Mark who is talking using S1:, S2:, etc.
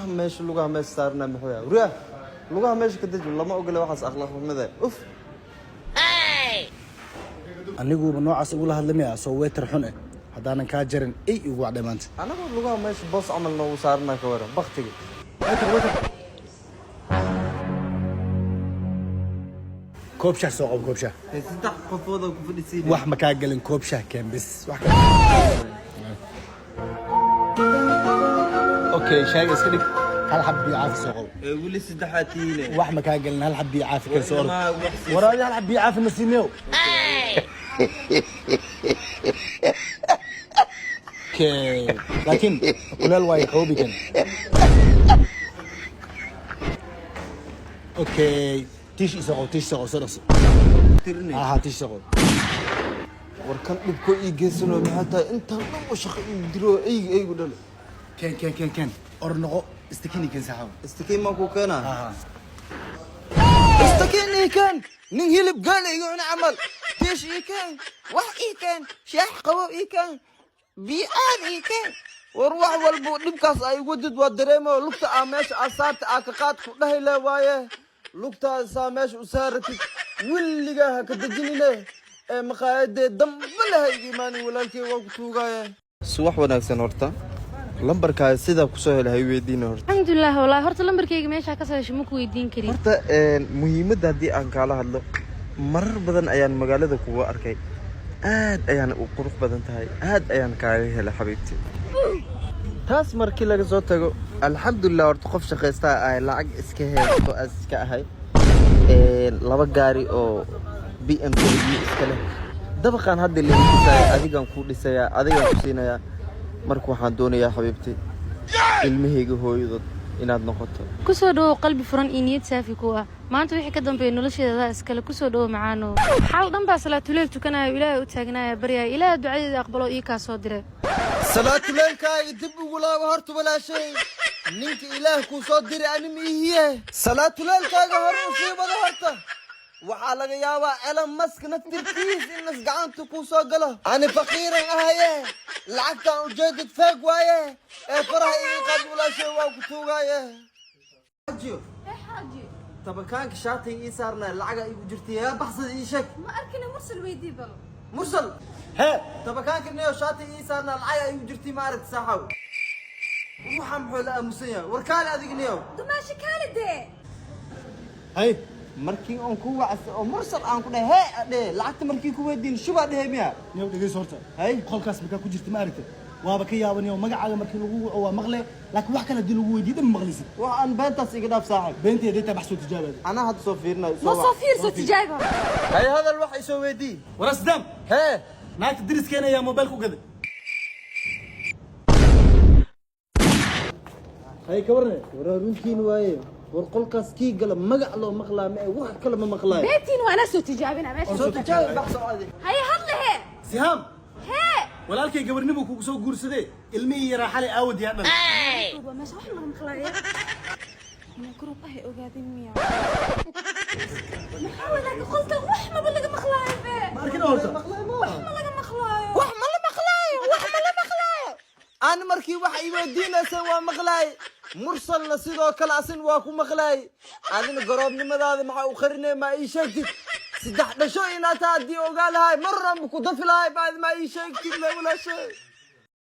S1: ماشي لغة ماشي صارنا محويا وريا لغة ماشي كدج لما أقول له واحد أخلاق ماذا أوف
S2: anigu noocaas ugu la hadlamaya soo weetar xun ah hadaanan ka jarin ay ugu wacday maanta
S1: أنا أقول لغة ماشي بوس عملنا وصارنا كورة بختي
S2: koob shaah soo qabo koob shaah
S1: تفتح قفوضة وكفدي سيدي
S2: wax ma ka galin koob shaah keen bis wax okay shaaga iska dhig hal xabbi caafi soo qabo
S1: ولي سدحاتينه
S2: wax ma ka galin hal xabbi caafi ka soo
S1: ما وحسي
S2: waraadi hal xabbi caafi nasiimeeyo okay laakiin kuleel way qoobi kan okay tish isoo soo
S1: ترني
S2: tish soo
S1: وركن دبكو إيجاسنو حتى أنت لو شق يدرو أي قدر
S2: كان أرنقو استكيني كان سحاب
S1: استكين ما كو كنا استكيني كان ننهي بقال يقول عمل تيش كان وح كان شاح قوي كان بيئان كان وروح والبو نبكاس أي ودد ودريمة لقطة عماش أصارت أكقات كلها لا وايه لقطة سامش وسارتي واللي جاها كتجيني له مقاعد دم ولا هي إيماني ولا الكي وقتو جايه سواح وناكسن هرتا لمبركا سيدا كسوه لهي ويدين هرتا
S3: الحمد لله والله هرتا لمبركيga meesha ka soo shimo ku weydiin kari
S1: horta muhiimada hadii aan kala hadlo marar badan ayaan magaalada kuwa arkay aad ayaan u qurux badan tahay aad ayaan kaaga helay xabiibti taas markii laga soo tago alxamdulillah horta qof shaqeysta ay lacag iska heesto iska ahay laba gaari oo BMW iska leh dabaqan hadda leeyahay adigan ku dhisaya adigan ku siinaya marka waxaan doonayaa xabiibti ilmahayga hooyadood inaad noqoto
S3: ku soo dhaw qalbi furan iyo niyad saafi ku ah maanta wixii ka dambeeyay nolosheeda iskale ku soo dhaw macaano xal dhan baa salaatuleel tukanayo ilaahay u taagnaa baryaay ilaahay ducadeeda aqbalo iyo ka soo diray
S1: salaatuleel ka dib ugu laabo horta wala shay ninka ilaahay ku soo diray anima ihiye salaatuleel kaaga hor musiibada horta waxaa laga yaabaa Elon Musk naftirkiis in nas gacanta ku soo galo ani faqiiran ahaye lacagtan ujeedad faag waaye faraha ii qad wala shay waa ku tuugaaye حاجي طب كانك شاطي يسارنا العقا يجرتي يا بحصد يشك
S3: ma arkina mursal weydii bal
S1: مرسل
S2: ها
S1: طب كانك نيو شاطي يسارنا العقا يجرتي ما عرفت ساحو وحم حول امسيه وركال هذيك نيو
S3: dumaashi kaalide
S2: هاي
S1: markii on ku wacas oo mursal aan ku dhahay hee lacagta markii ku weydiin shuba dhahay miya
S2: niyow dhigays horta
S1: hay
S2: qolkaas markaa ku jirta ma aragtay waaba ka yaabaniyo magacaaga markii lagu waco waa maqle laakiin wax kale hadii lagu weydiiyo ma maqlisid
S1: waxaan beentaas iga dhaaf saaxib
S2: beenteeda inta baxsoo tijaabada
S1: ana had soo fiirnay
S3: ma soo fiirso tijaabo
S1: hay hadal wax ay soo weydii
S2: waras dam
S1: hee
S2: naagta diriskeena ayaa mobil ku gaday hay ka warne
S1: wararuntiin waaye warqolkaas kii gala magac loo maqlaa ma wax kale ma maqlaa
S3: beetiin waana soo tijaabina meesha
S1: soo tijaab baxso adi
S3: hay hadlahe
S2: sihaam
S3: hee
S2: walaalkay gabarnimu kugu soo guursaday ilmihii yaraa xalay aawad yaa dhan
S3: waa meesha wax laga maqlaayo ma group ah ogaadin miya maxaa walaga qolta wax ma laga maqlaayo
S2: ma arkin horta
S3: wax ma laga maqlaayo
S1: wax ma la maqlaayo wax ma la maqlaayo aan markii wax ay weydiinaysa waa maqlaay mursalna sidoo kale asin waa ku maqlaay adina garoobnimadaada maxaa u qarinay ma ii sheegtid saddex dhasho inaad haddii ogaa lahay marran ku dafi lahay baad ma ii sheegtid la wala shay